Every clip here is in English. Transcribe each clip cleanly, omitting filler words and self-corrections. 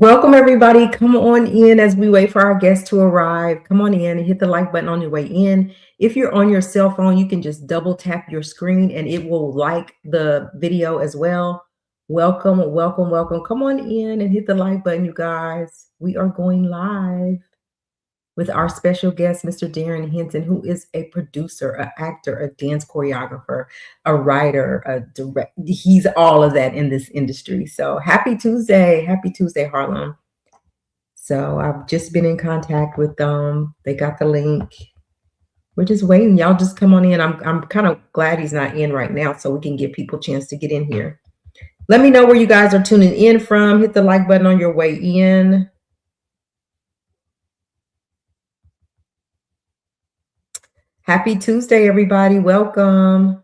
Welcome, everybody. Come on in as we wait for our guests to arrive. Come on in and hit the like button on your way in. If you're on your cell phone, you can just double tap your screen and it will like the video as well. Welcome, welcome, welcome. Come on in and hit the like button, you guys. We are going live with our special guest, Mr. Darrin Henson, who is a producer, an actor, a dance choreographer, a writer, a direct. He's all of that in this industry. So happy Tuesday, Harlem. So I've just been in contact with them. They got the link. We're just waiting. Y'all just come on in. I'm kind of glad he's not in right now, so we can give people a chance to get in here. Let me know where you guys are tuning in from. Hit the like button on your way in. Happy Tuesday, everybody. Welcome.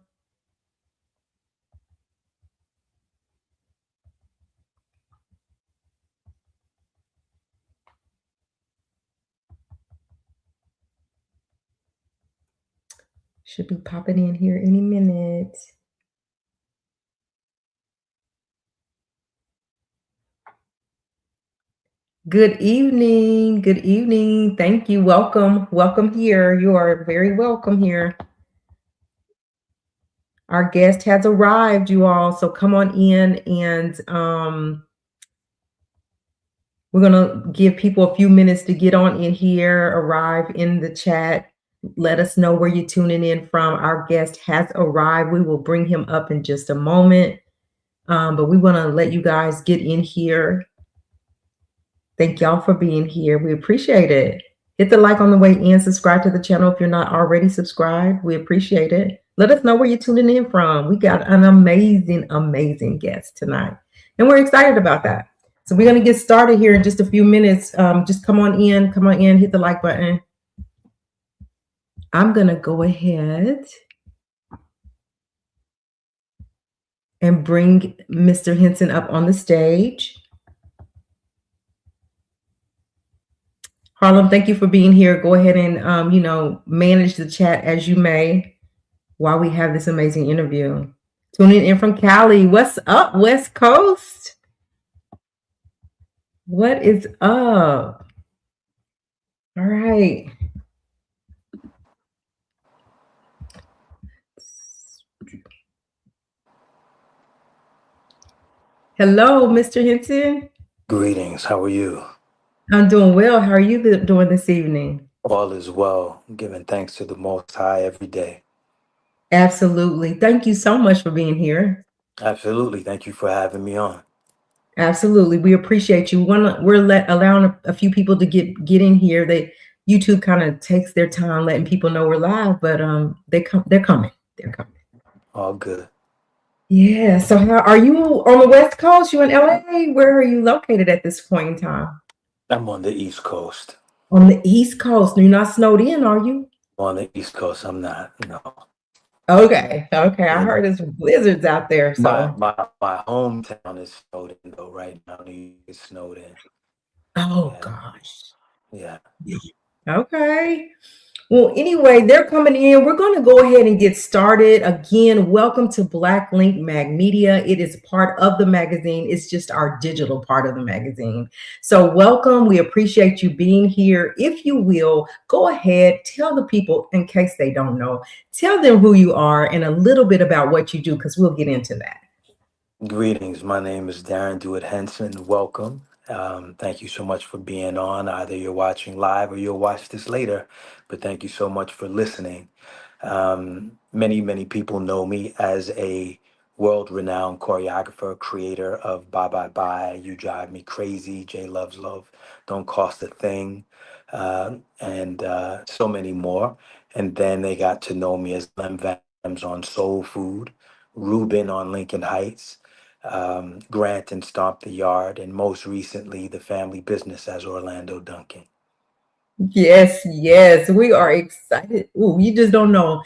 Should be popping in here any minute. Good evening. Good evening. Thank you. Welcome. Welcome here. You are very welcome here. Our guest has arrived, you all. So come on in and we're going to give people a few minutes to get on in here, arrive in the chat. Let us know where you're tuning in from. Our guest has arrived. We will bring him up in just a moment. But we want to let you guys get in here. Thank y'all for being here. We appreciate it. Hit the like on the way in. Subscribe to the channel if you're not already subscribed. We appreciate it. Let us know where you're tuning in from. We got an amazing, amazing guest tonight. And we're excited about that. So we're going to get started here in just a few minutes. Just come on in, hit the like button. I'm going to go ahead and bring Mr. Henson up on the stage. Harlem, thank you for being here. Go ahead and, manage the chat as you may while we have this amazing interview. Tuning in from Cali. What's up, West Coast? What is up? All right. Hello, Mr. Henson. Greetings. How are you? I'm doing well. How are you doing this evening? All is well. Giving thanks to the Most High every day. Absolutely. Thank you so much for being here. Absolutely. Thank you for having me on. Absolutely. We appreciate you. We're allowing a few people to get in here. YouTube kind of takes their time letting people know we're live, but they're coming. They're coming. All good. Yeah. So how are you on the West Coast? You in LA? Where are you located at this point in time? I'm on the East Coast. On the East Coast. You're not snowed in, are you? On the East Coast, I'm not. No. Okay. I heard there's blizzards out there. So my hometown is snowed in though. Right now, New York is snowed in. Oh gosh. Yeah. Okay. Well, anyway, they're coming in. We're going to go ahead and get started. Again, welcome to Black Link Mag Media. It is part of the magazine. It's just our digital part of the magazine. So welcome. We appreciate you being here. If you will, go ahead, tell the people, in case they don't know, tell them who you are and a little bit about what you do, because we'll get into that. Greetings. My name is Darrin Henson. Welcome. Thank you so much for being on. Either you're watching live or you'll watch this later, but thank you so much for listening. Many people know me as a world-renowned choreographer, creator of Bye Bye Bye, You Drive Me Crazy, J Loves Love, Don't Cost a Thing, and so many more. And then they got to know me as Lem Vams on Soul Food, Ruben on Lincoln Heights, Grant and Stomp the Yard, and most recently, the family business as Orlando Duncan. Yes, we are excited. Ooh, you just don't know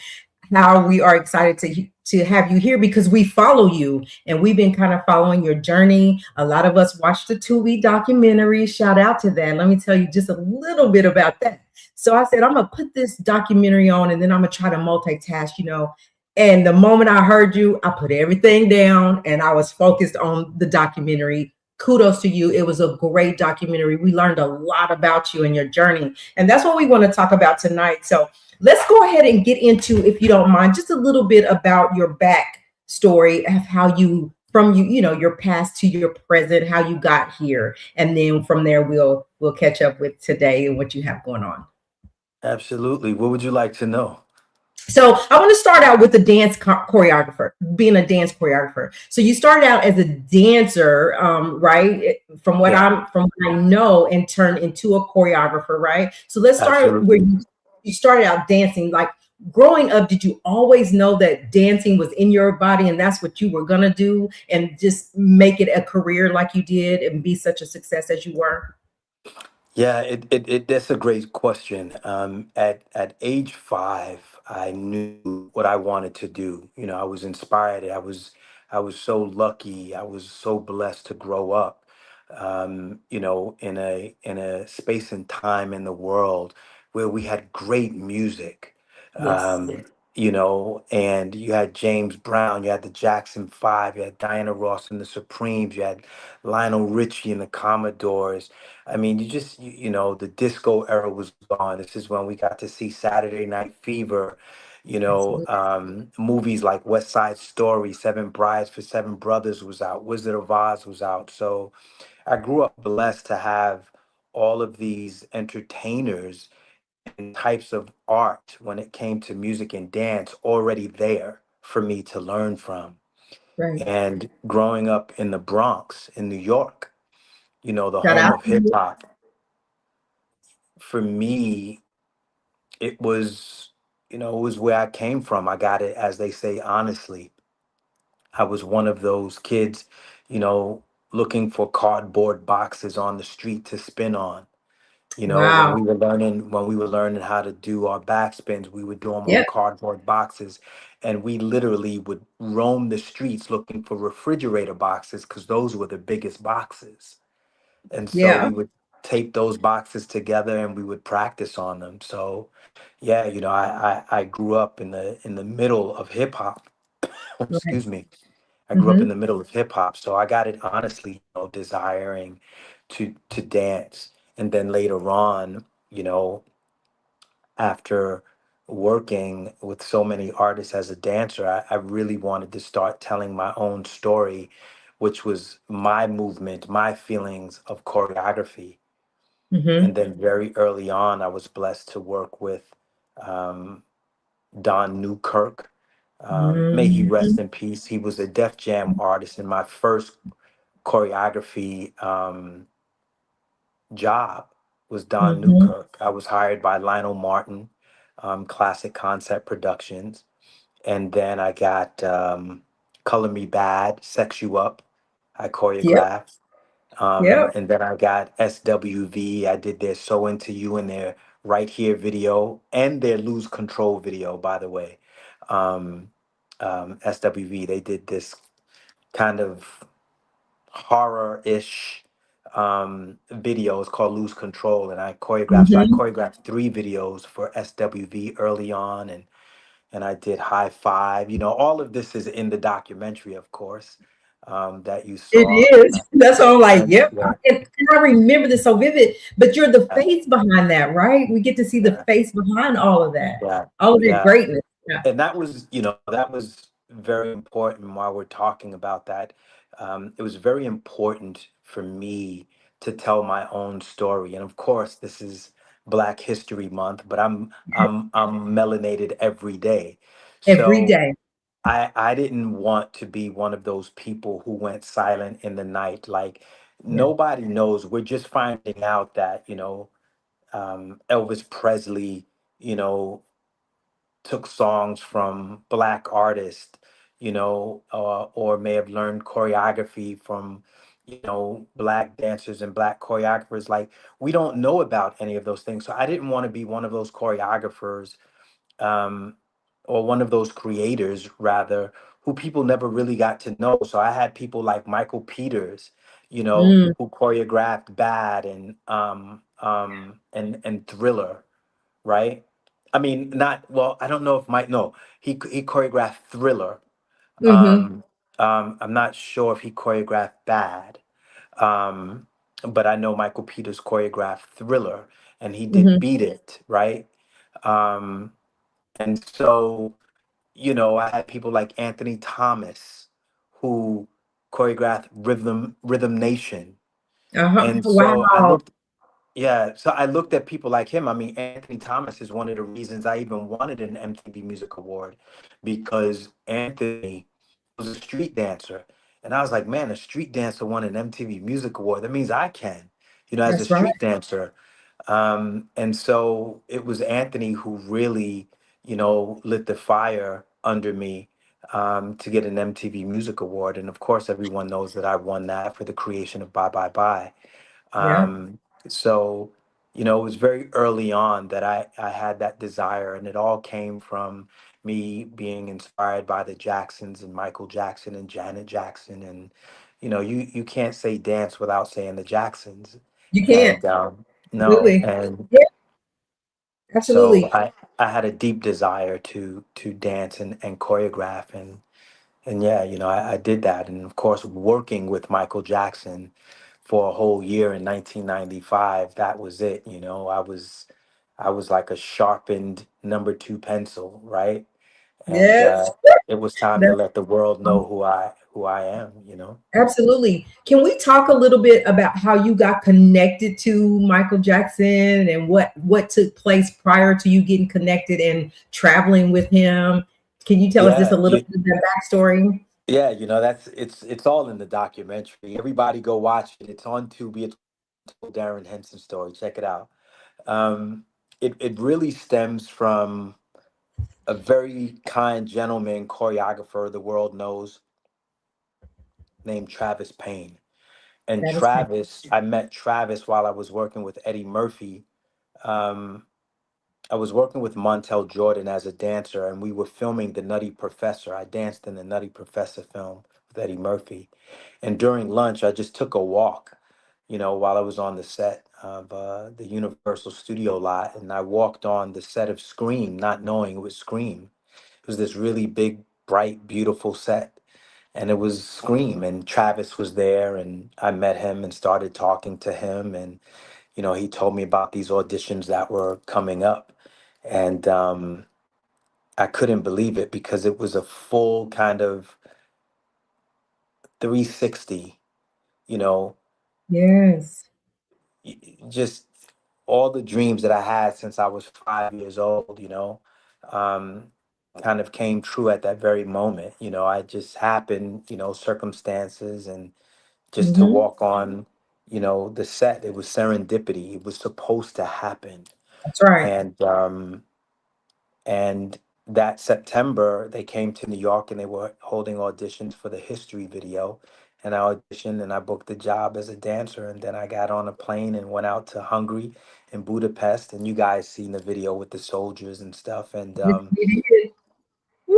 how we are excited to have you here because we follow you and we've been kind of following your journey. A lot of us watched the Tubi documentary. Shout out to that. Let me tell you just a little bit about that. So I said, I'm going to put this documentary on and then I'm going to try to multitask, And the moment I heard you, I put everything down and I was focused on the documentary kudos to you. It was a great documentary. We learned a lot about you and your journey. And that's what we want to talk about tonight. So let's go ahead and get into, if you don't mind, just a little bit about your back story of how you, from your past to your present, how you got here. And then from there we'll catch up with today and what you have going on. Absolutely. What would you like to know? So I want to start out with the dance choreographer, being a dance choreographer. So you started out as a dancer, right? Yeah, From what I know, and turned into a choreographer, right? So let's start where absolutely. you started out dancing. Like growing up, did you always know that dancing was in your body and that's what you were gonna do, and just make it a career like you did and be such a success as you were? Yeah, it that's a great question. At age 5, I knew what I wanted to do. I was inspired. I was so lucky. I was so blessed to grow up, in a space and time in the world where we had great music. Yes. Um, and you had James Brown, you had the Jackson Five, you had Diana Ross and the Supremes, you had Lionel Richie and the Commodores. I mean, the disco era was gone. This is when we got to see Saturday Night Fever, Absolutely. movies like West Side Story, Seven Brides for Seven Brothers was out, Wizard of Oz was out. So I grew up blessed to have all of these entertainers and types of art when it came to music and dance already there for me to learn from. Right. And growing up in the Bronx in New York, the Shout home out of to hip you. hop, for me, it was where I came from. I got it, as they say, honestly. I was one of those kids, you know, looking for cardboard boxes on the street to spin on. When Wow. we were learning how to do our backspins, we would do them on Yep. cardboard boxes, and we literally would roam the streets looking for refrigerator boxes because those were the biggest boxes. And so Yeah. we would tape those boxes together and we would practice on them. So yeah, I grew up in the middle of hip hop. Right. Excuse me. I grew up in Mm-hmm. the middle of hip hop, so I got it honestly, desiring to dance. And then later on, after working with so many artists as a dancer, I really wanted to start telling my own story, which was my movement, my feelings of choreography. And Mm-hmm. then very early on, I was blessed to work with um, Don Newkirk. May he rest Mm-hmm. in peace. He was a Def Jam artist, and my first choreography job was Don Mm-hmm. Newkirk. I was hired by Lionel Martin, Classic Concept Productions, and then I got Color Me Bad, Sex You Up. I Yep. choreographed. Yep. And then I got SWV. I did their So Into You and their Right Here video and their Lose Control video, by the way. Um, SWV, they did this kind of horror-ish video. It's called Lose Control, and I choreographed. So I Mm-hmm. choreographed 3 videos for SWV early on, and I did High Five. All of this is in the documentary, of course, that you It saw. is. That's why I'm like, And yep. yeah, And I remember this so vivid. But you're the uh, face behind that, right? We get to see the yeah, face behind all of that, yeah, all of that yeah. greatness. Yeah. And that was very important while we're talking about that. It was very important for me to tell my own story. And of course, this is Black History Month, but I'm melanated every day. Every So day. I didn't want to be one of those people who went silent in the night. Like Yeah. nobody knows. We're just finding out that, Elvis Presley, you know, took songs from Black artists, or may have learned choreography from, Black dancers and Black choreographers. Like, we don't know about any of those things. So I didn't want to be one of those choreographers, um, or one of those creators, rather, who people never really got to know. So I had people like Michael Peters, Mm, who choreographed Bad and Thriller, right? I mean, not well. I don't know if Mike. No, he choreographed Thriller. mm-hmm. Um, I'm not sure if he choreographed Bad, Um, but I know Michael Peters choreographed Thriller, and he did Mhm. Beat It, right? Um, and so, I had people like Anthony Thomas who choreographed Rhythm Nation. Uh-huh. And so I Wow. looked Yeah, so I looked at people like him. I mean, Anthony Thomas is one of the reasons I even wanted an MTV Music Award, because Anthony was a street dancer. And I was like, man, a street dancer won an MTV Music Award. That means I can, as a That's right. street dancer. And so it was Anthony who really, lit the fire under me, to get an MTV Music Award. And of course, everyone knows that I won that for the creation of Bye Bye Bye. Yeah. Um, so, it was very early on that I had that desire, and it all came from me being inspired by the Jacksons and Michael Jackson and Janet Jackson. And, you can't say dance without saying the Jacksons. You can't. And no, Absolutely. and Yeah, so absolutely. I had a deep desire to dance and choreograph. And yeah, I did that. And of course, working with Michael Jackson for a whole year in 1995, that was it. I was like a sharpened number two pencil, right? And Yes. it was time to That's let the world know who I am. absolutely. Can we talk a little bit about how you got connected to Michael Jackson and what took place prior to you getting connected and traveling with him? Can you tell us just a Yeah, little bit of that backstory? yeah, that's it's all in the documentary. Everybody go watch it. It's on Tubi. It's Untold Darrin Henson Story. Check it out. Um, it really stems from a very kind gentleman choreographer the world knows, named Travis Payne. And That is pain. I met Travis while I was working with Eddie Murphy. Um, I was working with Montel Jordan as a dancer, and we were filming The Nutty Professor. I danced in the Nutty Professor film with Eddie Murphy. And during lunch, I just took a walk, while I was on the set of the Universal Studio lot. And I walked on the set of Scream, not knowing it was Scream. It was this really big, bright, beautiful set. And it was Scream, and Travis was there, and I met him and started talking to him. And he told me about these auditions that were coming up. And I couldn't believe it, because it was a full kind of 360, you know, Yes. just all the dreams that I had since I was 5 years old, um, kind of came true at that very moment. I just happened, circumstances, and just to Hmm. walk on, the set. It was serendipity. It was supposed to happen. That's right. And that September, they came to New York, and they were holding auditions for the history video. And I auditioned, and I booked the job as a dancer. And then I got on a plane and went out to Hungary and Budapest. And you guys seen the video with the soldiers and stuff. And You did. Woo!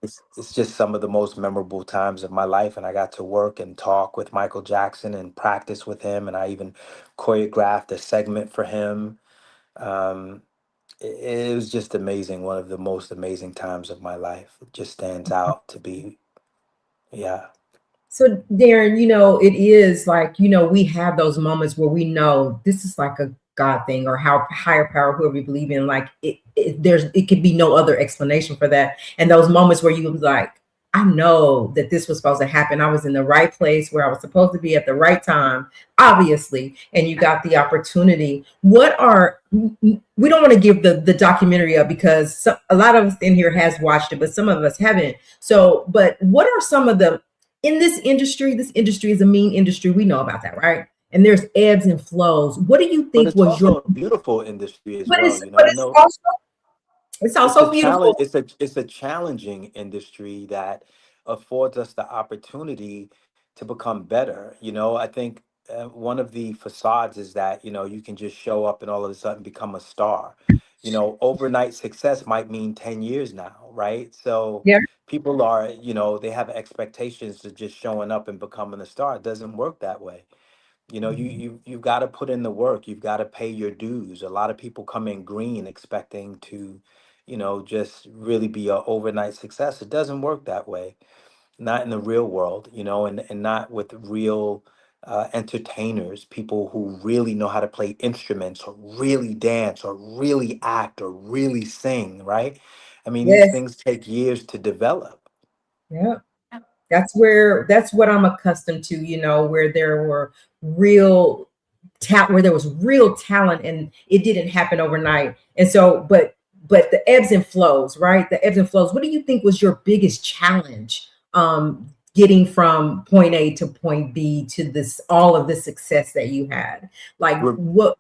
it's just some of the most memorable times of my life. And I got to work and talk with Michael Jackson and practice with him. And I even choreographed a segment for him. Um, it was just amazing. One of the most amazing times of my life. It just stands out to be, yeah. So, Darren, it is like, we have those moments where we know this is like a God thing or how higher power, whoever you believe in, like it could be no other explanation for that. And those moments where you was like, I know that this was supposed to happen. I was in the right place where I was supposed to be at the right time, obviously, and you got the opportunity. We don't want to give the documentary up because a lot of us in here has watched it, but some of us haven't. So, but what are some of the in this industry is a mean industry. We know about that, right? And there's ebbs and flows. What do you But think it's was your, also a beautiful industry as but well. it's, I know it's it's a also challenge. beautiful. It's a challenging industry that affords us the opportunity to become better. I think one of the facades is that you can just show up and all of a sudden become a star. Overnight success might mean 10 years now, right? So Yeah. people are, they have expectations to just showing up and becoming a star. It doesn't work that way. You've got to put in the work. You've got to pay your dues. A lot of people come in green expecting to, just really be a overnight success. It doesn't work that way. Not in the real world, and not with real entertainers, people who really know how to play instruments or really dance or really act or really sing, right? I mean, these Yes. things take years to develop. Yeah. That's what I'm accustomed to, where there were real where there was real talent and it didn't happen overnight. And so, but the ebbs and flows, right? The ebbs and flows. What do you think was your biggest challenge getting from point A to point B to this all of the success that you had? Like Re- what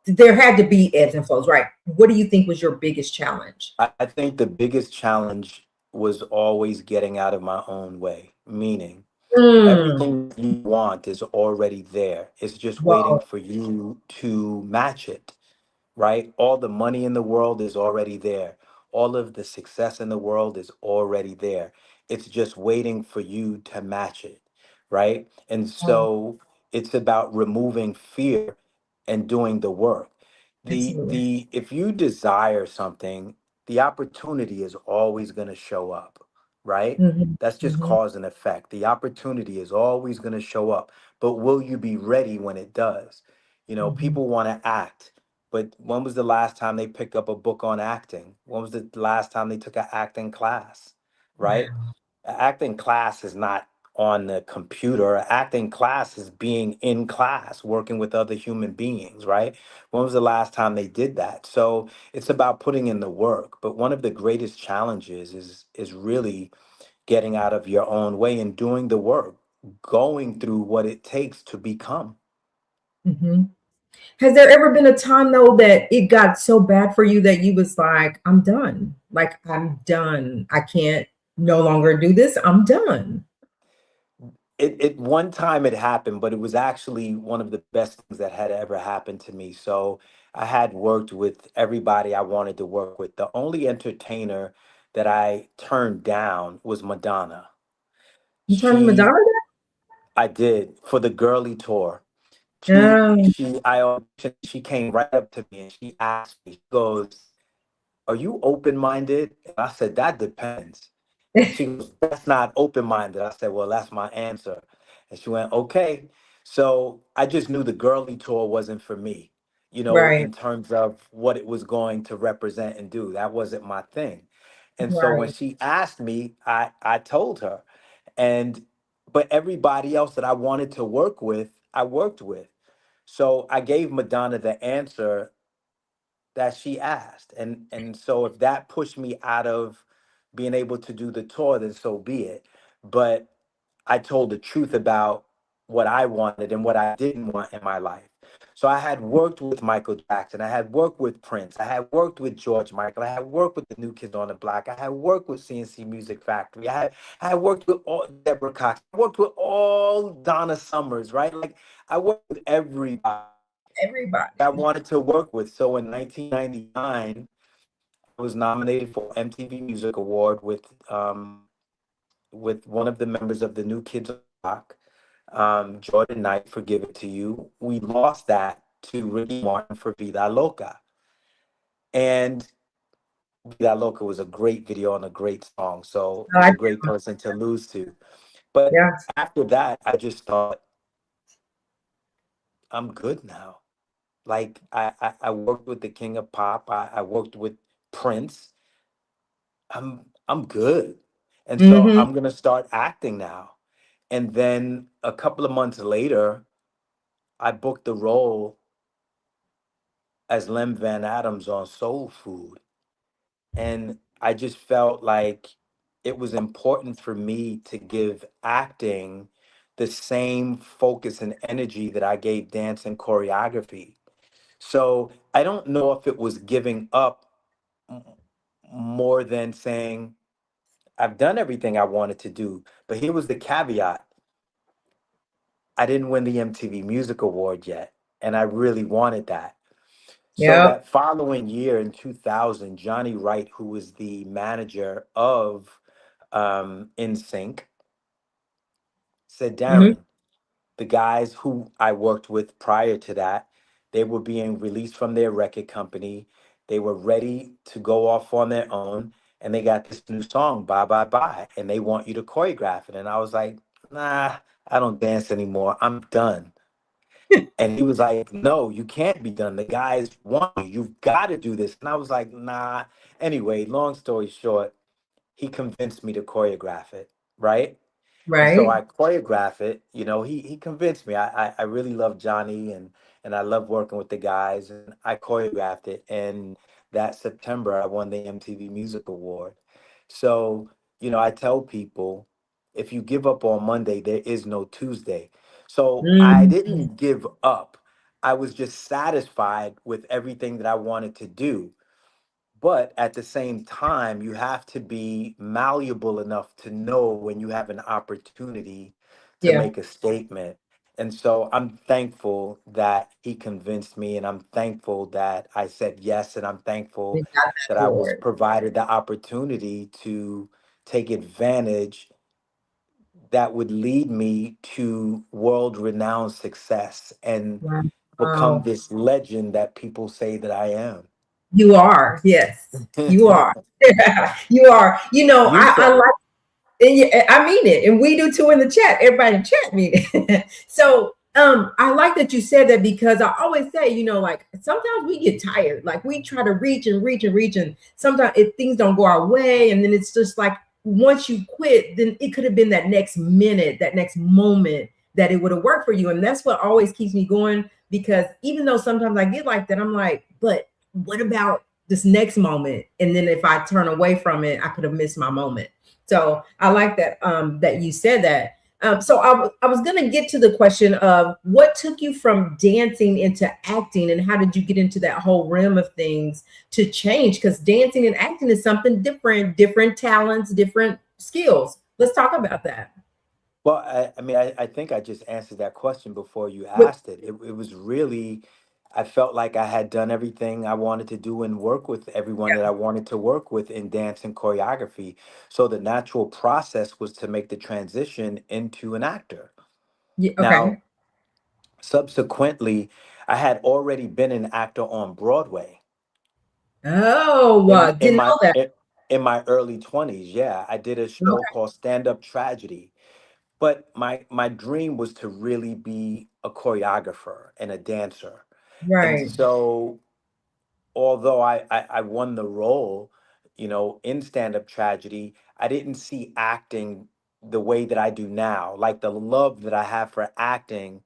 there had to be ebbs and flows, right? What do you think was your biggest challenge? I think the biggest challenge was always getting out of my own way, meaning Mm, everything you want is already there. It's just waiting well, for you to match it, right? All the money in the world is already there. All of the success in the world is already there. It's just waiting for you to match it, right? And so it's about removing fear and doing the work. absolutely. The if you desire something, the opportunity is always going to show up, right? Hmm. That's just Hmm. cause and effect. The opportunity is always going to show up, but will you be ready when it does? You know, Hmm. people want to act, but when was the last time they picked up a book on acting? When was the last time they took an acting class? Right? Wow. An acting class is not on the computer. An acting class is being in class, working with other human beings, right? When was the last time they did that? So it's about putting in the work. But one of the greatest challenges is really getting out of your own way and doing the work, going through what it takes to become. Hmm. Has there ever been a time though that it got so bad for you that you was like, I'm done. Like I'm done. I can't no longer do this. I'm done. It one time it happened, but it was actually one of the best things that had ever happened to me. So I had worked with everybody I wanted to work with. The only entertainer that I turned down was Madonna. You turned Madonna She I did for the girly tour. down? I auditioned, she came right up to me and she asked me, she goes, "Are you open-minded?" And I said, "That depends." And she goes, "That's not open-minded." I said, "Well, that's my answer." And she went, "Okay." So I just knew the girly tour wasn't for me, Right, in terms of what it was going to represent and do. That wasn't my thing. And so when right. she asked me, I told her. And but everybody else that I wanted to work with, I worked with. So I gave Madonna the answer that she asked. And so if that pushed me out of being able to do the tour, then so be it. But I told the truth about what I wanted and what I didn't want in my life. So I had worked with Michael Jackson. I had worked with Prince. I had worked with George Michael. I had worked with the New Kids on the Block. I had worked with CNC Music Factory. I had worked with all Deborah Cox. I worked with all Donna Summers, right? Like I worked with everybody Everybody. I wanted to work with. So in 1999, I was nominated for MTV Music Award with one of the members of the New Kids on the Block, Jordan Knight for "Give It to You." We lost that to Ricky Martin for "Vida Loca," and "Vida Loca" was a great video and a great song. So he's I, a great person to lose to. But yeah. after that, I just thought, I'm good now. Like I worked with the King of Pop. I worked with Prince. I'm good. And so Hmm. I'm gonna start acting now. And then a couple of months later, I booked the role as Lem Van Adams on Soul Food. And I just felt like it was important for me to give acting the same focus and energy that I gave dance and choreography. So I don't know if it was giving up m- more than saying, I've done everything I wanted to do. But here was the caveat: I didn't win the MTV Music Award yet. And I really wanted that. So Yep. that following year in 2000, Johnny Wright, who was the manager of NSYNC, said, Hmm. "Darren, the guys who I worked with prior to that, they were being released from their record company. They were ready to go off on their own. And they got this new song, Bye Bye Bye. And they want you to choreograph it." And I was like, nah, I don't dance anymore. I'm done. And he was like, no, you can't be done. The guys want you. You've got to do this. And I was like, nah. Anyway, long story short, he convinced me to choreograph it, right? And so Right. I choreograph it. You know, he convinced me. I really love Johnny, and I love working with the guys. And I choreographed it. And that September, I won the MTV Music Award. So, you know, I tell people, if you give up on Monday, there is no Tuesday. So I Mhm. didn't give up. I was just satisfied with everything that I wanted to do. But at the same time, you have to be malleable enough to know when you have an opportunity to Yeah. make a statement. And so I'm thankful that he convinced me, and I'm thankful that I said yes, and I'm You thankful got that that I was award. provided the opportunity to take advantage that would lead me to world renowned success and become Wow. this legend that people say that I am. You are. Yes. You are. You are. You I said it. like. And yeah, I mean it, and we do too in the chat. Everybody in the chat mean it. So I like that you said that, because I always say, like sometimes we get tired, like we try to reach and reach and reach, and sometimes if things don't go our way, and then it's just like once you quit, then it could have been that next minute, that next moment that it would have worked for you, and that's what always keeps me going. Because even though sometimes I get like that, I'm like, but what about this next moment? And then if I turn away from it, I could have missed my moment. So I like that that you said that. So I was going to get to the question of what took you from dancing into acting, and how did you get into that whole realm of things to change? Because dancing and acting is something different, different talents, different skills. Let's talk about that. Well, I mean, I think I just answered that question before you What- asked it. It was really, I felt like I had done everything I wanted to do and work with everyone that I wanted to work with in dance and choreography. So the natural process was to make the transition into an actor. yeah, Now, okay. subsequently, I had already been an actor on Broadway Oh, in didn't my know that. in my early 20s. Yeah, I did a show Okay. called Stand Up Tragedy. But my dream was to really be a choreographer and a dancer. And Right. so although I won the role, you know, in stand-up tragedy, I didn't see acting the way that I do now. Like the love that I have for acting,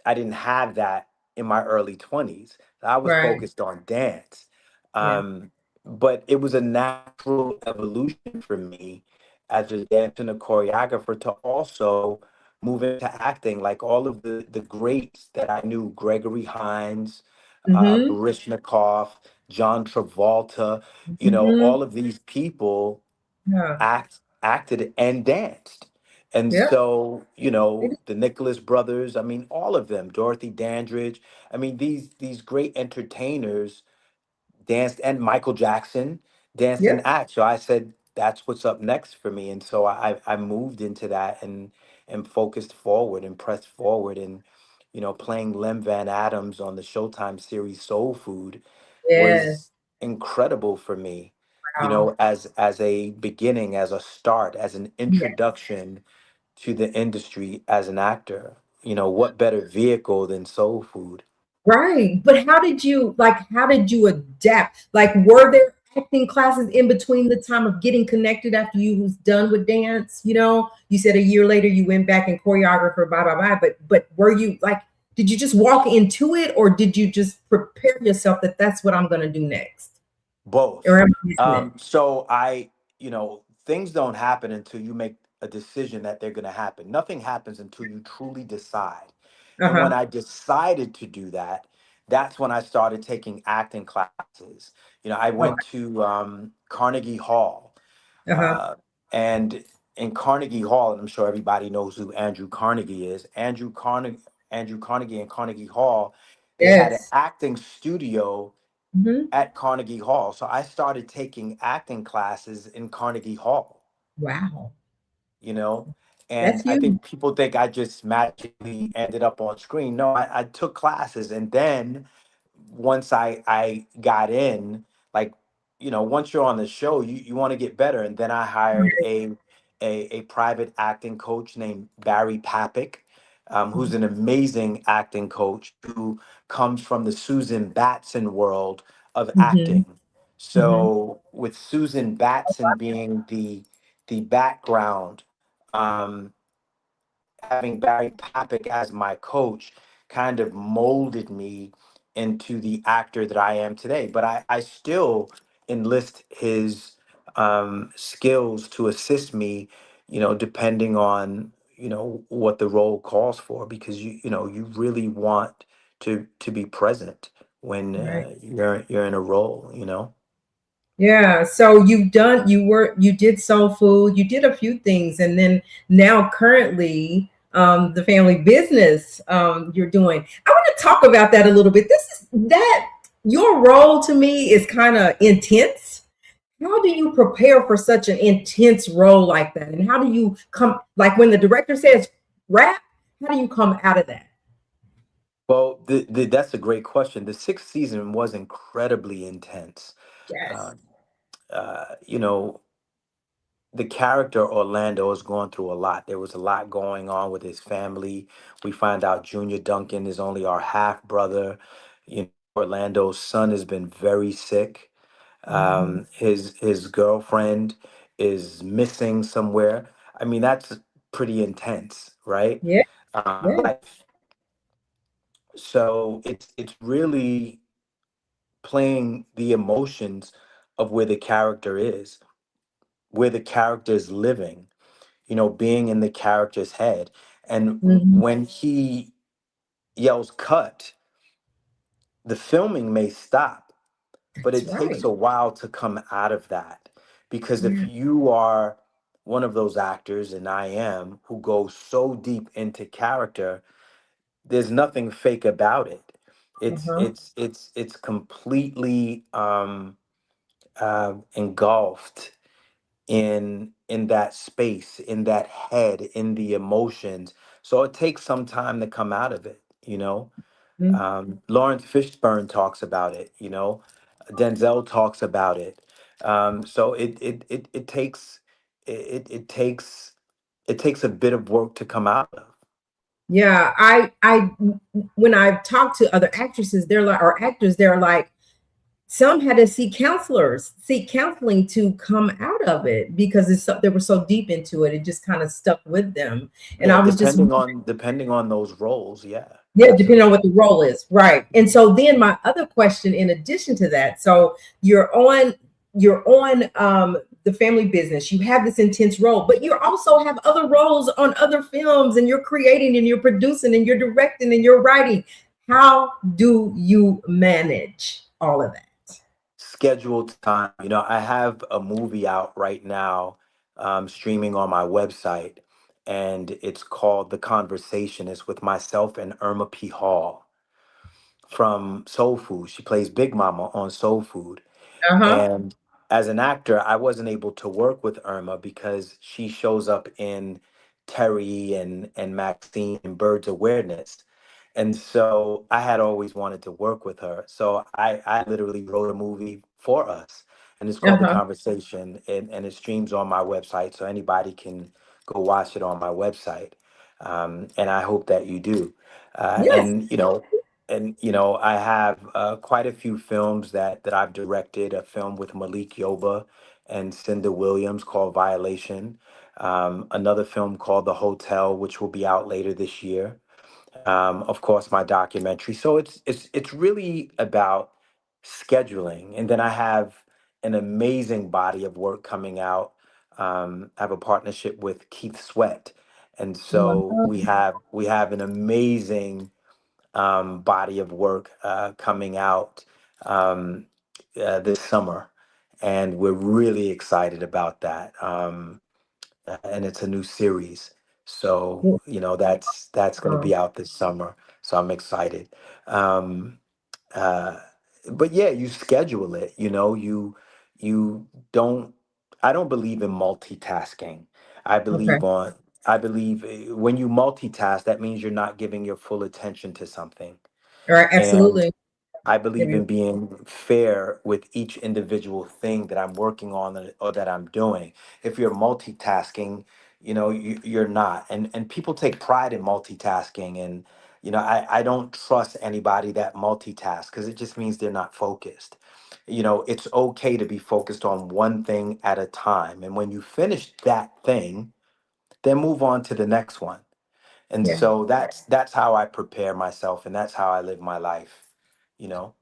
I didn't have that in my early 20s. I was Right. focused on dance. Yeah. Um, but it was a natural evolution for me as a dancer and a choreographer to also move into acting, like all of the greats that I knew, Gregory Hines, Mm-hmm. Baryshnikov, John Travolta, you know, Mm-hmm. all of these people Yeah. acted and danced. And Yeah. so, you know, the Nicholas brothers, I mean, all of them, Dorothy Dandridge, I mean, these great entertainers danced, and Michael Jackson danced Yeah. and act. So I said, that's what's up next for me. And so I moved into that and focused forward and pressed forward. And, you know, playing Lem Van Adams on the Showtime series Soul Food Yes. was incredible for me, you Wow. know, as a beginning, as a start, as an introduction to the industry as an actor. You know, what better vehicle than Soul Food? Right. But how did you adapt? Like, were there acting classes in between the time of getting connected after you was done with dance? You said a year later you went back and choreographer, blah, blah, blah. But were you like, did you just walk into it, or did you just prepare yourself that that's what I'm going to do next? Or Both. am I missing it? So you know, things don't happen until you make a decision that they're going to happen. Nothing happens until you truly decide. And when Uh-huh. I decided to do that, that's when I started taking acting classes. You know, I Okay. went to Carnegie Hall, Uh-huh. uh, and in Carnegie Hall, and I'm sure everybody knows who Andrew Carnegie is. Andrew Carnegie and Carnegie Hall, they had an Yes. acting studio Hmm. at Carnegie Hall. So I started taking acting classes in Carnegie Hall, Wow. you know, and That's I you. think people think I just magically ended up on screen. No, I took classes. And then once I got in, like, you know, once you're on the show, you want to get better. And then I hired a private acting coach named Barry Papick, who's an amazing acting coach who comes from the Susan Batson world of Mm-hmm. acting. Mm-hmm. So with Susan Batson being the background, um, having Barry Papick as my coach kind of molded me into the actor that I am today. But I still enlist his skills to assist me, depending on, what the role calls for, because you really want to be present when Right. you're in a role. Yeah. So you did soul food, you did a few things, and then now currently the family business you're doing. I want to talk about that a little bit. This is that your role to me is kind of intense. How do you prepare for such an intense role like that? And how do you come, like when the director says rap, how do you come out of that? Well, that's a great question. The sixth season was incredibly intense. Yes. Uh, you know, the character Orlando is going through a lot. There was a lot going on with his family. We find out Junior Duncan is only our half brother. Orlando's son has been very sick. Mhm. His girlfriend is missing somewhere. I mean, that's pretty intense, right? Yeah. Yeah. Life. So it's really playing the emotions of where the character is, where the character is living, being in the character's head. And Mhm. when he yells cut, the filming may stop, but That's it takes right. a while to come out of that. Because if Yeah. you are one of those actors, and I am, who goes so deep into character, there's nothing fake about it. It's Uh-huh. it's it's it's completely engulfed in that space, in that head, in the emotions. So it takes some time to come out of it. Mhm. Lawrence Fishburne talks about it. Denzel talks about it. So it takes it takes it takes a bit of work to come out of. Yeah, when I've talked to other actresses, they're like, or actors, they're like, some had to seek counseling to come out of it because they were so deep into it. It just kind of stuck with them. And Yeah, I was just, depending on those roles. Yeah, yeah, depending on absolutely. what the role is, right? And so then my other question, in addition to that, so you're on the family business. You have this intense role, but you also have other roles on other films, and you're creating, and you're producing, and you're directing, and you're writing. How do you manage all of that? Scheduled time. I have a movie out right now, streaming on my website, and it's called The Conversation. It's with myself and Irma P. Hall from Soul Food. She plays Big Mama on Soul Food. Uh huh. And as an actor, I wasn't able to work with Irma because she shows up in Terry and Maxine and Birds Awareness. And so I had always wanted to work with her. So I literally wrote a movie for us. And it's Uh called The huh. Conversation. And it streams on my website. So anybody can go watch it on my website. And I hope that you do. Uh, Yes. and, you know, I have quite a few films that I've directed. A film with Malik Yoba and Cinda Williams called Violation. Another film called The Hotel, which will be out later this year. Of course, my documentary. So it's really about scheduling, and then I have an amazing body of work coming out. I have a partnership with Keith Sweat, and so Wow. we have an amazing body of work coming out um, this summer, and we're really excited about that. And it's a new series, so that's going to Wow. be out this summer. So I'm excited. Um, uh, but yeah, you schedule it. You don't. I don't believe in multitasking. I Okay. believe on. I believe when you multitask, that means you're not giving your full attention to something. All right. And Absolutely. I believe Yeah. in being fair with each individual thing that I'm working on or that I'm doing. If you're multitasking, you're not. And people take pride in multitasking. And, I don't trust anybody that multitask because it just means they're not focused. It's okay to be focused on one thing at a time. And when you finish that thing, then move on to the next one. And Yeah. so that's how I prepare myself and that's how I live my life, you know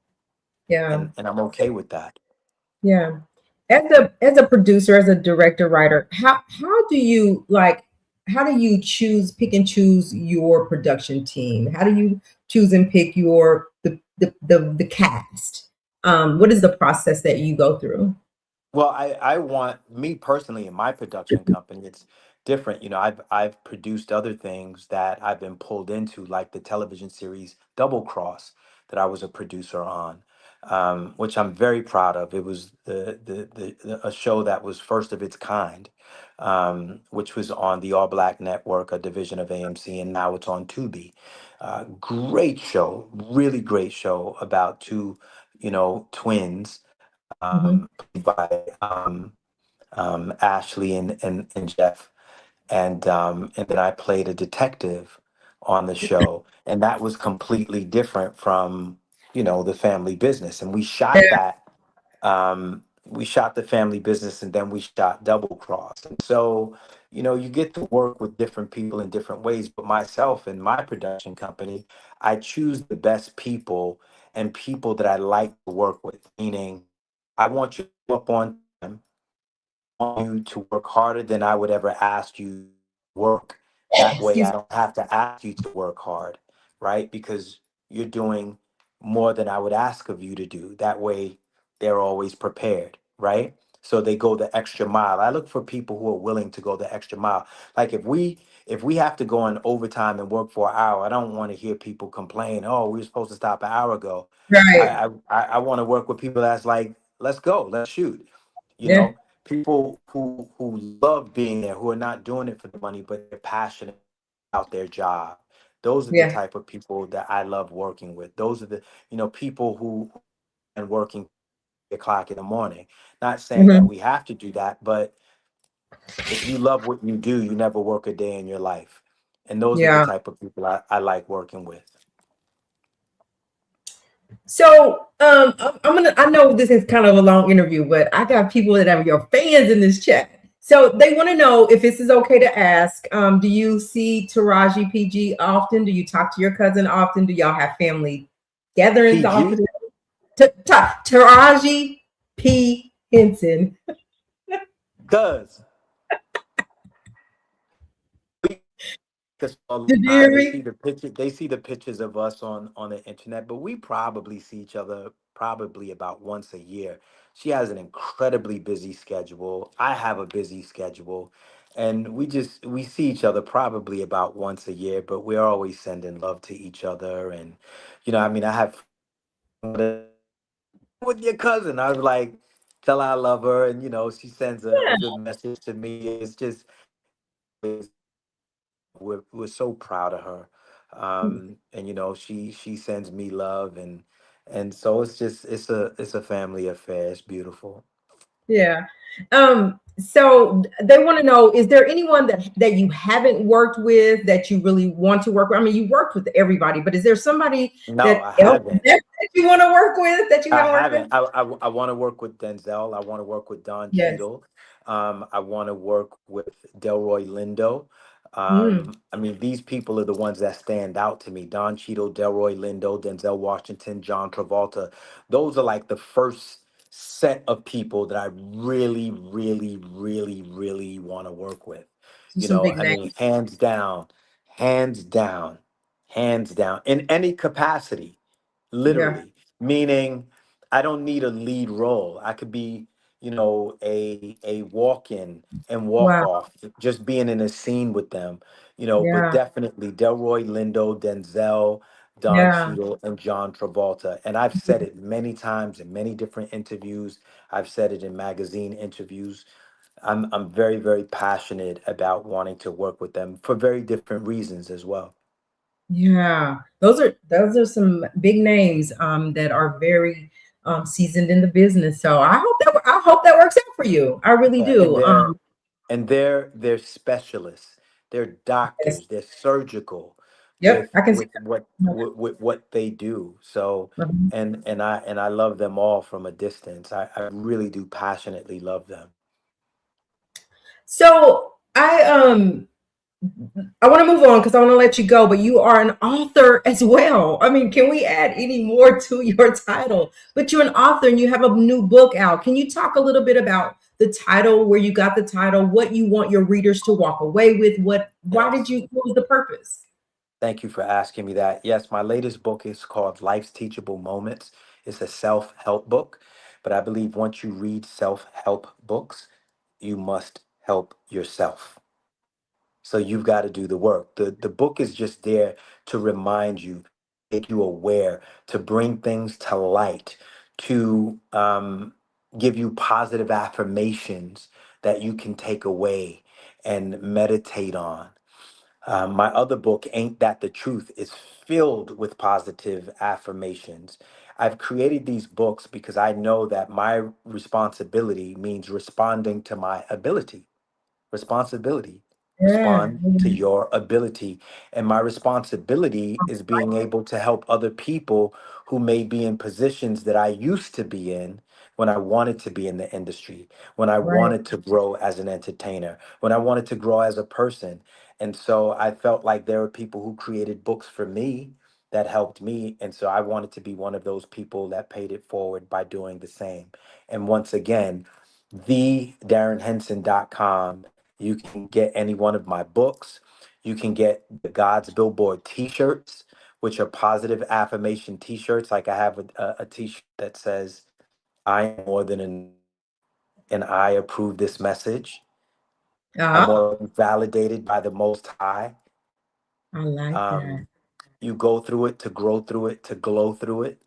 Yeah. and I'm okay with that. Yeah. As a producer, as a director, writer, how do you like how do you pick and choose your production team? How do you choose and pick your the cast? What is the process that you go through? Well, I want me personally in my production company, it's different. I've produced other things that I've been pulled into, like the television series Double Cross that I was a producer on, which I'm very proud of. It was a show that was first of its kind, which was on the All Black Network, a division of AMC, and now it's on Tubi. Great show, really great show about two, twins, Mhm. played by Ashley and Jeff, and then I played a detective on the show, and that was completely different from the family business. And we shot the family business, and then we shot Double Cross. And so you get to work with different people in different ways. But myself and my production company, I choose the best people and people that I like to work with. Meaning, I want you to show up on time. Want you to work harder than I would ever ask you to work. That way I Excuse don't have to ask you to work hard, right? Because you're doing more than I would ask of you to do. That way they're always prepared, right? So they go the extra mile. I look for people who are willing to go the extra mile. Like if we have to go in overtime and work for an hour, I don't want to hear people complain, oh, we were supposed to stop an hour ago. me. Right. I want to work with people that's like, let's go, let's shoot. You Yeah. know, people who love being there, who are not doing it for the money, but they're passionate about their job. Those are the Yeah. type of people that I love working with. Those are the people who and working 3 o'clock in the morning. Not saying that Mhm. we have to do that, but if you love what you do, you never work a day in your life. And those are the Yeah. type of people I like working with. So, I know this is kind of a long interview, but I got people that are your fans in this chat. So they want to know if this is okay to ask. Do you see Taraji PG often? Do you talk to your cousin often? Do y'all have family gatherings PG, often? Taraji P. Henson. cuz us all the Did you time. hear They me? see the picture. They see the pictures of us on the internet, but we probably see each other probably about once a year. She has an incredibly busy schedule. I have a busy schedule, and we see each other probably about once a year. But we're always sending love to each other, and I mean, I have with your cousin. I was like, tell her I love her, and she sends a good message to me. It's just we're so proud of her, and she sends me love, and so it's a family affair. It's beautiful. Yeah. So they want to know, is there anyone that you haven't worked with that you really want to work with? I mean, you worked with everybody, but is there somebody No, that I else haven't. that you want to work with that you I haven't worked with? haven't. I want to work with Denzel. I want to work with Don Yes. Cheadle. I want to work with Delroy Lindo. Mm, I mean, these people are the ones that stand out to me. Don Cheadle, Delroy Lindo, Denzel Washington, John Travolta. Those are like the first set of people that I really, really, really, really want to work with. so some big I names. mean, hands down, hands down, hands down, in any capacity, Yeah. literally. Meaning, I don't need a lead role. I could be, a walk-in and walk Wow. off, just being in a scene with them, but Yeah. definitely Delroy Lindo, Denzel, Don Yeah. Cheadle, and John Travolta. And I've said it many times in many different interviews. I've said it in magazine interviews. I'm very, very passionate about wanting to work with them for very different reasons as well. Yeah, those are some big names that are very seasoned in the business. So I hope that works out for you. I really Yeah, and do. they're specialists. They're Yes. doctors. They're surgical Yep, I can see that. with what they do. So Mhm. and I love them all from a distance. I really do passionately love them. So I want to move on because I want to let you go, but you are an author as well. I mean, can we add any more to your title? But you're an author and you have a new book out. Can you talk a little bit about the title, where you got the title, what you want your readers to walk away with? Yes. What was the purpose? Thank you for asking me that. Yes, my latest book is called Life's Teachable Moments. It's a self-help book, but I believe once you read self-help books, you must help yourself. So you've got to do the work. The book is just there to remind you, make you aware, to bring things to light, to give you positive affirmations that you can take away and meditate on. My other book, Ain't That the Truth, is filled with positive affirmations. I've created these books because I know that my responsibility means responding to my ability. Responsibility. Yeah. Respond to your ability. And my responsibility is being able to help other people who may be in positions that I used to be in when I wanted to be in the industry, when I Right. wanted to grow as an entertainer, when I wanted to grow as a person. And so I felt like there were people who created books for me that helped me. And so I wanted to be one of those people that paid it forward by doing the same. And once again, thedarrenhenson.com. You can get any one of my books. You can get the God's Billboard t-shirts, which are positive affirmation t-shirts. Like I have a t-shirt that says, I am more than enough and I approve this message. I'm Ah, already validated by the Most High. I like that. Um, you go through it to grow through it to glow through it,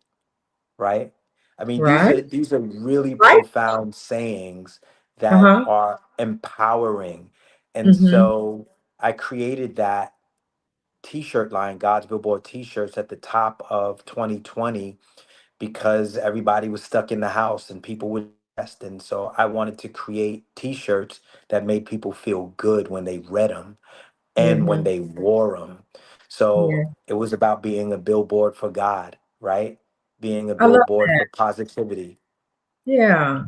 right? I mean, Right. these are really Right. profound sayings that Uh-huh. are empowering. And Mm-hmm. so I created that t-shirt line, God's Billboard t-shirts at the top of 2020 because everybody was stuck in the house and people were depressed. And so I wanted to create t-shirts that made people feel good when they read them and when Mm-hmm. they wore them. So Yeah. it was about being a billboard for God, right? Being a I love billboard that. for positivity. Yeah.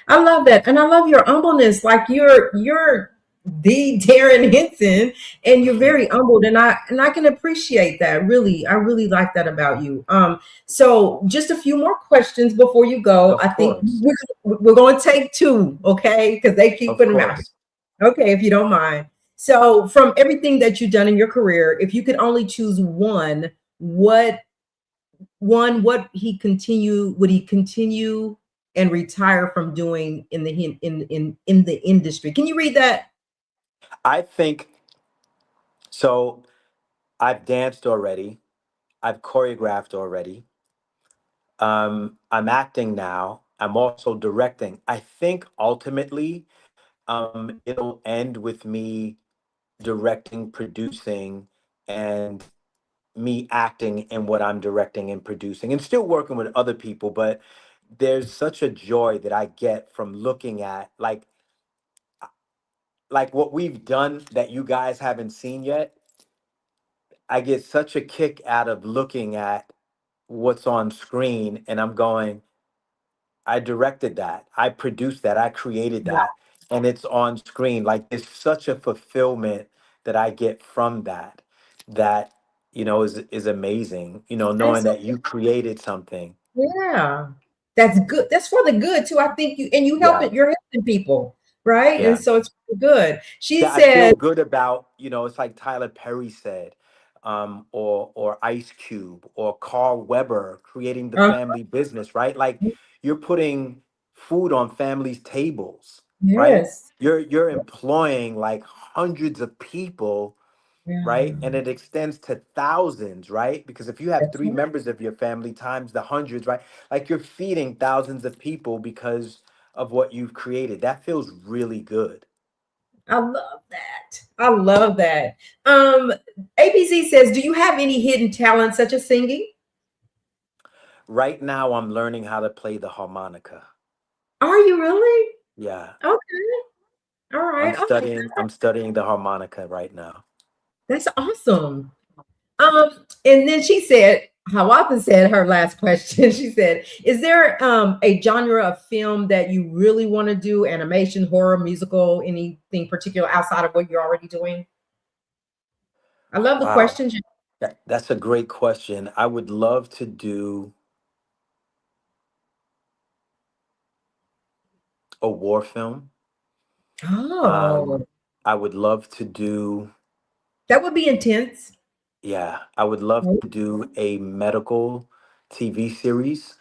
I love that. And I love your humbleness. Like you're the Darren Henson and you're very humbled and I can appreciate that. Really, I really like that about you. So just a few more questions before you go. Of I think course. we're going to take two, okay? Because they keep Of putting them out. course. Okay, if you don't mind. So from everything that you've done in your career, if you could only choose what what he continue would he continue and retire from doing in the in the industry? Can you read that? I think so. I've danced already. I've choreographed already. I'm acting now. I'm also directing. I think ultimately, it'll end with me directing, producing, and me acting in what I'm directing and producing, and still working with other people. But there's such a joy that I get from looking at like what we've done that you guys haven't seen yet. I get such a kick out of looking at what's on screen, and I'm going, I directed that. I produced that. I created that. And it's on screen. Like it's such a fulfillment that I get from that that, is amazing. Knowing That's that you created something. Yeah, that's good. That's for the good too. I think Yeah. you're helping people, right? And Yeah. so it's good. She That I feel said, good about, it's like Tyler Perry said, or Ice Cube or Carl Weber creating the uh, family business, right? Like you're putting food on families' tables, right? yes, You're employing like hundreds of people, right? And yeah, it extends to thousands, right? Because if you have that's three right. members of your family times the hundreds, right? Like you're feeding thousands of people because of what you've created. That feels really good. I love that. I love that. Um, ABC says, do you have any hidden talents such as singing? Right now, I'm learning how to play the harmonica. Are you really? Yeah, Okay. All I'm right. Okay. studying. I'm studying the harmonica right now. That's awesome. And then she said, Hawatha said her last question. She said, is there a genre of film that you really want to do? Animation, horror, musical, anything particular outside of what you're already doing? I love the Wow, questions. that's a great question. I would love to do a war film. Oh, Um, I would love to do, that would be intense. yeah, I would love to do a medical TV series,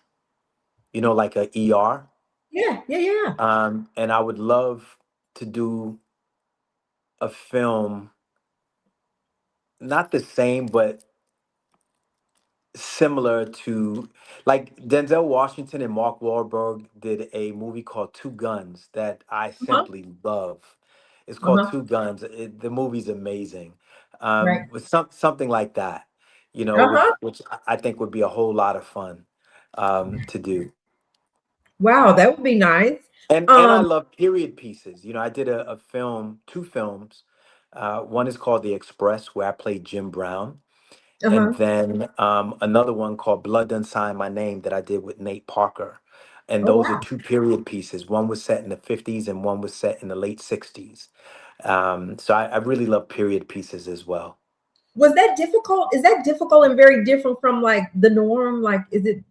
like a ER. Yeah, yeah, yeah. And I would love to do a film, not the same, but similar to like Denzel Washington and Mark Wahlberg did a movie called Two Guns that I Uh-huh. simply love. It's called Uh-huh. Two Guns. The movie's amazing. Right. With something like that, which Uh-huh. I think would be a whole lot of fun to do. Wow, that would be nice. And I Um, love period pieces. I did a film, two films. One is called The Express, where I played Jim Brown, and uh-huh. then another one called Blood Done Sign My Name that I did with Nate Parker. And Oh those are wow. two period pieces. One was set in the 50s and one was set in the late 60s. So I really love period pieces as well. Was that difficult? Is that difficult and very different from like the norm? Like, is it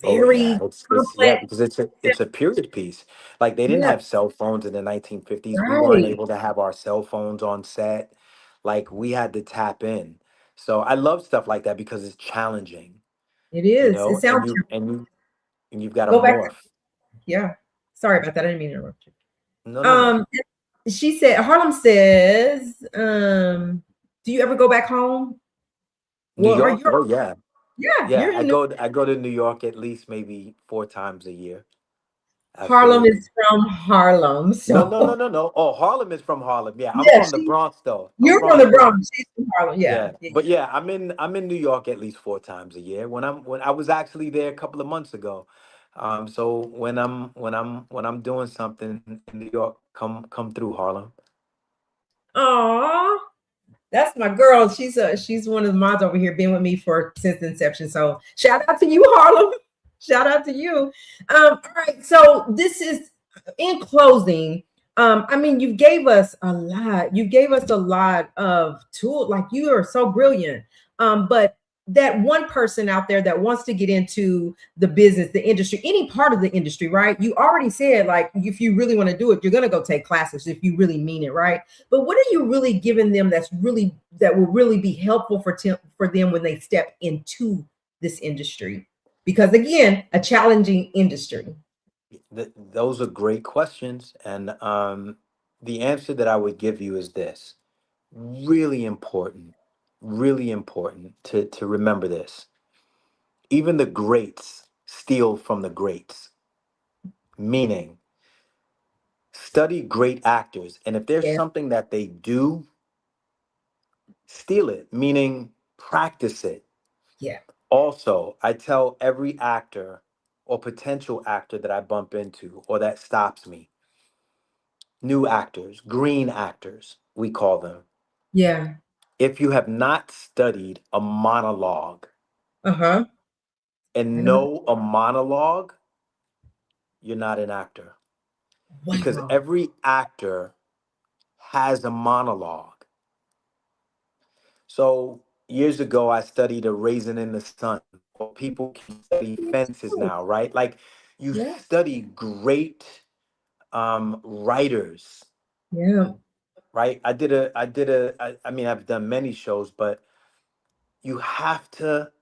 Oh yeah, very it's yeah, complex? because it's a period piece. Like they didn't Yeah, have cell phones in the 1950s. We weren't right. able to have our cell phones on set. Like we had to tap in. So I love stuff like that because it's challenging, It is. It and sounds you've got to go back to, morph. yeah. Sorry about that. I didn't mean to interrupt you. No, no, no. She said, Harlem says, do you ever go back home? New Well, are York? you, Oh yeah. yeah, Yeah, you're in New I go to New York at least maybe 4 times a year. Harlem Absolutely. is from Harlem. No, no, no, So no, no. Oh, Harlem is from Harlem. Yeah, I'm yeah, from the Bronx though. I'm you're from from the the Bronx. Bronx. She's from Harlem. Yeah. Yeah. Yeah. But yeah, I'm in New York at least 4 times a year. When I was actually there a couple of months ago. So when I'm doing something in New York, come through Harlem. Aw. That's my girl. She's one of the mods over here, been with me for since inception. So shout out to you, Harlem. Shout out to you. All right. So this is in closing. I mean, you gave us a lot. You gave us a lot of tools. Like you are so brilliant. But that one person out there that wants to get into the business, the industry, any part of the industry, right? You already said like if you really want to do it, you're gonna go take classes if you really mean it, right? But what are you really giving them that will really be helpful for them when they step into this industry? Because again, a challenging industry. Those are great questions, and the answer that I would give you is this: really important, really important to remember this. Even the greats steal from the greats, meaning study great actors, and if there's Yeah, something that they do, steal it, meaning practice it. yeah, Also, I tell every actor or potential actor that I bump into or that stops me, new actors, green actors, we call them. yeah. If you have not studied a monologue Uh-huh. I and know. know a monologue, you're not an actor because Wow. every actor has a monologue. So years ago, I studied a raisin in the sun, or people can study fences now, right? Like you Yeah, study great writers, yeah. right? I mean, I've done many shows, but you have to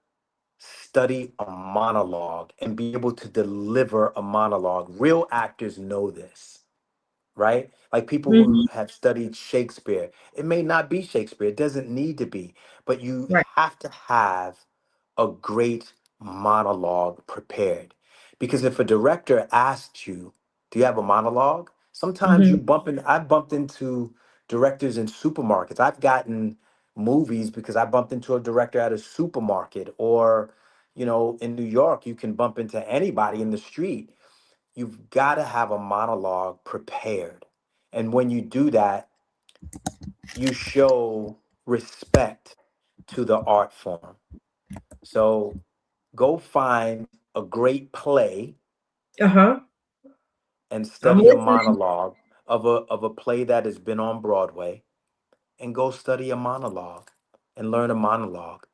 study a monologue and be able to deliver a monologue. Real actors know this, right? Like people who Mhm. have studied Shakespeare. It may not be Shakespeare, it doesn't need to be, but you Right. have to have a great monologue prepared. Because if a director asks you, do you have a monologue? Sometimes Hmm. you bump in, I've bumped into directors in supermarkets. I've gotten movies because I bumped into a director at a supermarket, or, in New York, you can bump into anybody in the street. You've got to have a monologue prepared. And when you do that, you show respect to the art form. So go find a great play Uh-huh. and I'm study a listening. monologue of a play that has been on Broadway, and go study a monologue and learn a monologue.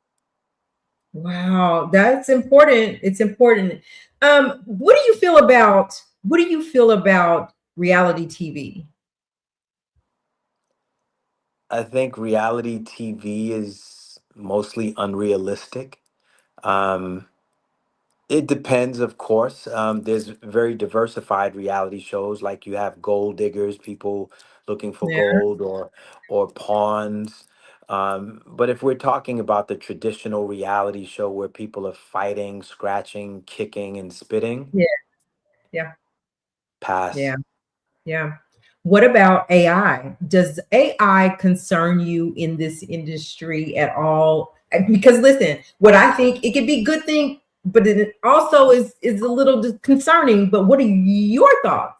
Wow, that's important. It's important. What do you feel about reality TV? I think reality TV is mostly unrealistic. Um, It depends, of course. There's very diversified reality shows, like you have gold diggers, people looking for Yeah, gold, or pawns. But if we're talking about the traditional reality show where people are fighting, scratching, kicking, and spitting, yeah, yeah, pass. yeah, yeah. What about AI? Does AI concern you in this industry at all? Because listen, what I think it could be a good thing, but it also is a little concerning. But what are your thoughts?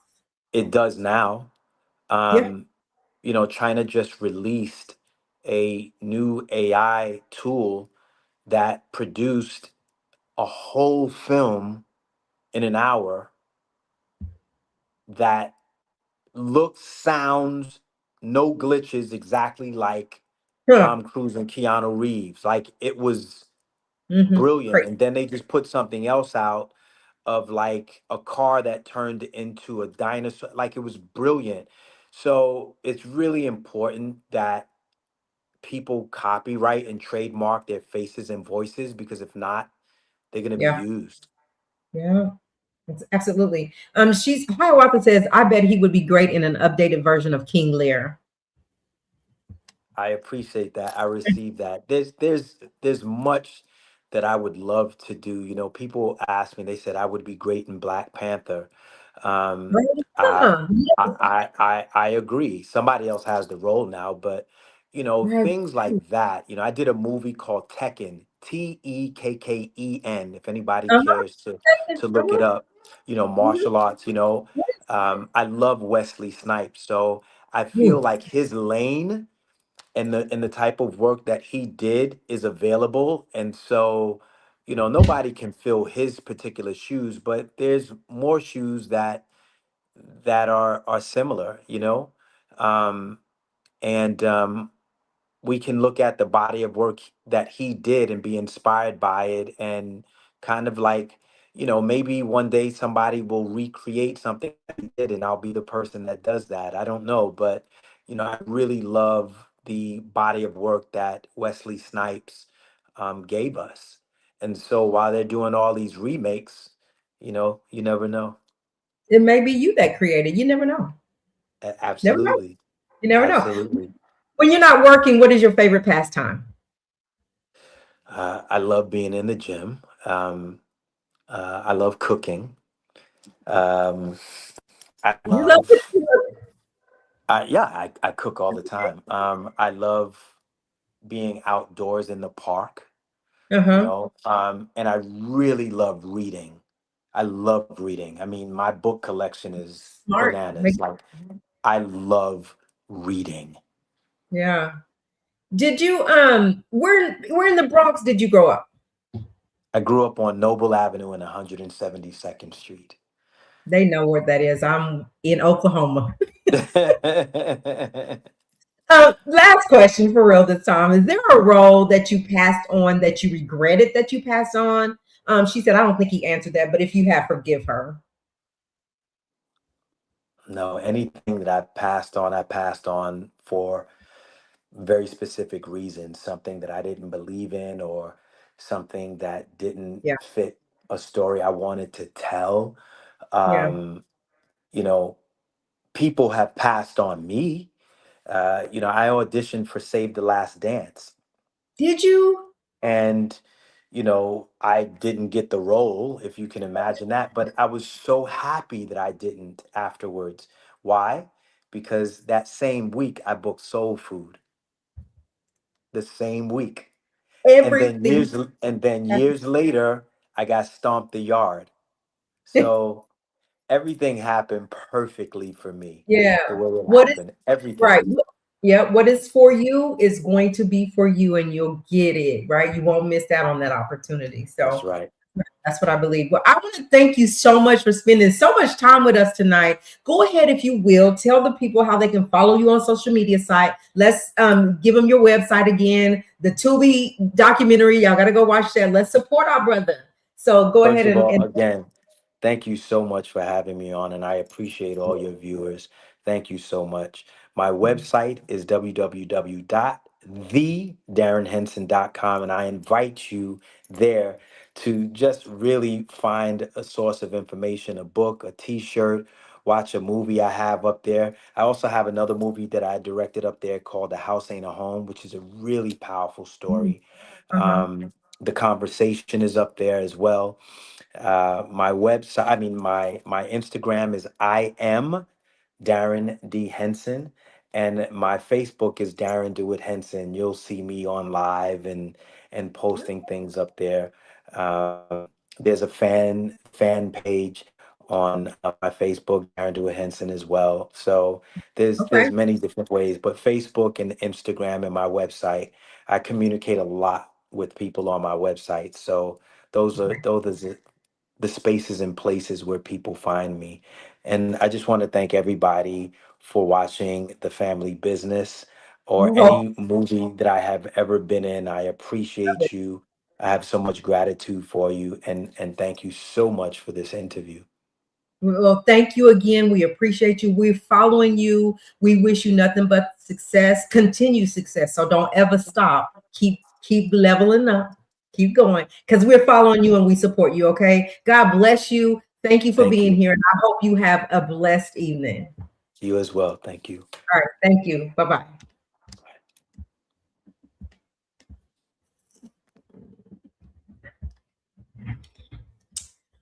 It does now. Yeah, Um, China just released a new AI tool that produced a whole film in an hour that looks, sounds, no glitches, exactly like huh. Tom Cruise and Keanu Reeves. Like, it was brilliant. Crazy. And then they just put something else out of like a car that turned into a dinosaur. Like, it was brilliant. So it's really important that people copyright and trademark their faces and voices, because if not, they're going to be Yeah, used. yeah. It's absolutely. She's Hiawatha says, I bet he would be great in an updated version of King Lear. I appreciate that. I received that. There's much that I would love to do. People ask me. They said I would be great in Black Panther. Um, Right? I, Huh. I agree. Somebody else has the role now, but Right. things like that. I did a movie called Tekken, Tekken. If anybody Uh-huh. cares to look it up, martial arts. I love Wesley Snipes, so I feel Mhm. like his lane and the type of work that he did is available. And so, nobody can fill his particular shoes, but there's more shoes that are similar, um and we can look at the body of work that he did and be inspired by it, and kind of like, maybe one day somebody will recreate something that he did, and I'll be the person that does that. I don't know, but I really love the body of work that Wesley Snipes gave us. And so while they're doing all these remakes, you never know. It may be you that created. You never know. Never know. Absolutely. You never know. Absolutely. When you're not working, what is your favorite pastime? I love being in the gym. I love cooking. Um, I You love love, yeah, I cook all the time. I love being outdoors in the park, Uh-huh. and I really love reading. I love reading. I mean, my book collection is Smart. bananas. Like, I love reading. Yeah. Did you where in the Bronx did you grow up? I grew up on Noble Avenue and 172nd Street. They know where that is. I'm in Oklahoma. Last question for real this time. Is there a role that you passed on that you regretted that you passed on? She said, I don't think he answered that, but if you have, forgive her. No, anything that I passed on for very specific reasons, something that I didn't believe in, or something that didn't Yeah, fit a story I wanted to tell. yeah. Um, you know, People have passed on me. I auditioned for Save the Last Dance, Did you? and I didn't get the role, if you can imagine that, but I was so happy that I didn't afterwards, Why? Because that same week I booked Soul Food. The same week. And then Everything. years later, I got Stomp the Yard. So everything happened perfectly for me, Yeah. the way it What is happened. Everything. right? Yeah. What is for you is going to be for you, and you'll get it right. You won't miss out on that opportunity. That's So right. that's what I believe. Well, I want to thank you so much for spending so much time with us tonight. Go ahead, if you will, tell the people how they can follow you on social media site. Let's give them your website again. The Tubi documentary, y'all got to go watch that. Let's support our brother. So go First ahead of all, and again, thank you so much for having me on, and I appreciate all your viewers. Thank you so much. My website is www.thedarrenhenson.com, and I invite you there to just really find a source of information, a book, a t-shirt, watch a movie I have up there. I also have another movie that I directed up there called The House Ain't a Home, which is a really powerful story. uh-huh. The conversation is up there as well. My website, I mean, my Instagram is I am Darrin D. Henson, and my Facebook is Darrin Do It Henson. You'll see me on live and posting things up there. There's a fan page on my Facebook, Darrin Do It Henson as well. So there's Okay. many different ways, but Facebook and Instagram and my website, I communicate a lot with people on my website. So those are the spaces and places where people find me. And I just want to thank everybody for watching The Family Business or Well, any movie that I have ever been in. I appreciate you. I have so much gratitude for you, and thank you so much for this interview. well, thank you again. We appreciate you. We're following you. We wish you nothing but success, continued success. So don't ever stop. Keep leveling up. Keep going because we're following you and we support you. Okay. God bless you. Thank you for Thank being you. here. And I hope you have a blessed evening. You as well. Thank you. All right. Thank you. Bye bye.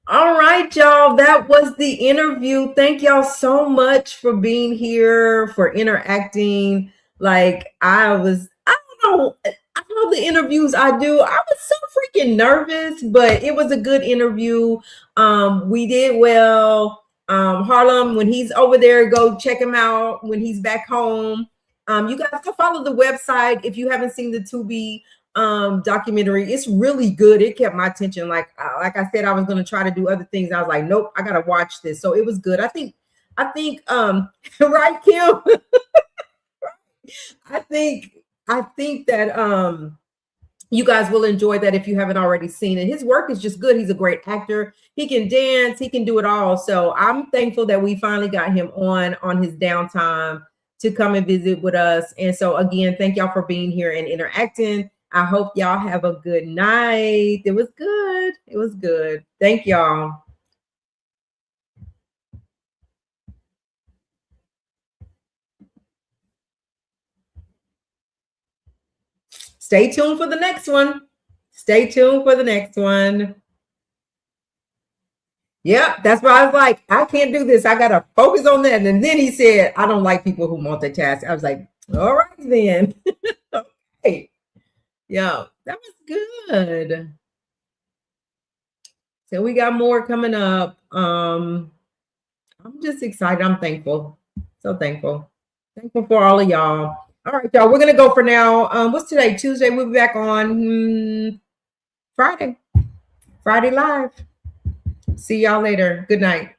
All right, y'all. That was the interview. Thank y'all so much for being here, for interacting. Like I don't know, I know the interviews I do. I was so freaking nervous, but it was a good interview. We did well. Harlem, when he's over there, go check him out when he's back home. You guys can follow the website if you haven't seen the Tubi documentary. It's really good. It kept my attention. Like I said, I was going to try to do other things. I was like, nope, I gotta watch this. So it was good. I think right, Kim. I think that you guys will enjoy that if you haven't already seen it. His work is just good. He's a great actor. He can dance, he can do it all. So I'm thankful that we finally got him on his downtime to come and visit with us. And so again, thank y'all for being here and interacting. I hope y'all have a good night. It was good. It was good. Thank y'all. Stay tuned for the next one. Stay tuned for the next one. Yep, that's why I was like, I can't do this. I gotta focus on that. And then he said, I don't like people who multitask. I was like, all right then. Okay. Yeah, that was good. So we got more coming up. I'm just excited. I'm thankful. So thankful. Thankful for all of y'all. All right, y'all. We're gonna go for now. What's today? Tuesday. We'll be back on Friday. Friday live. See y'all later. Good night.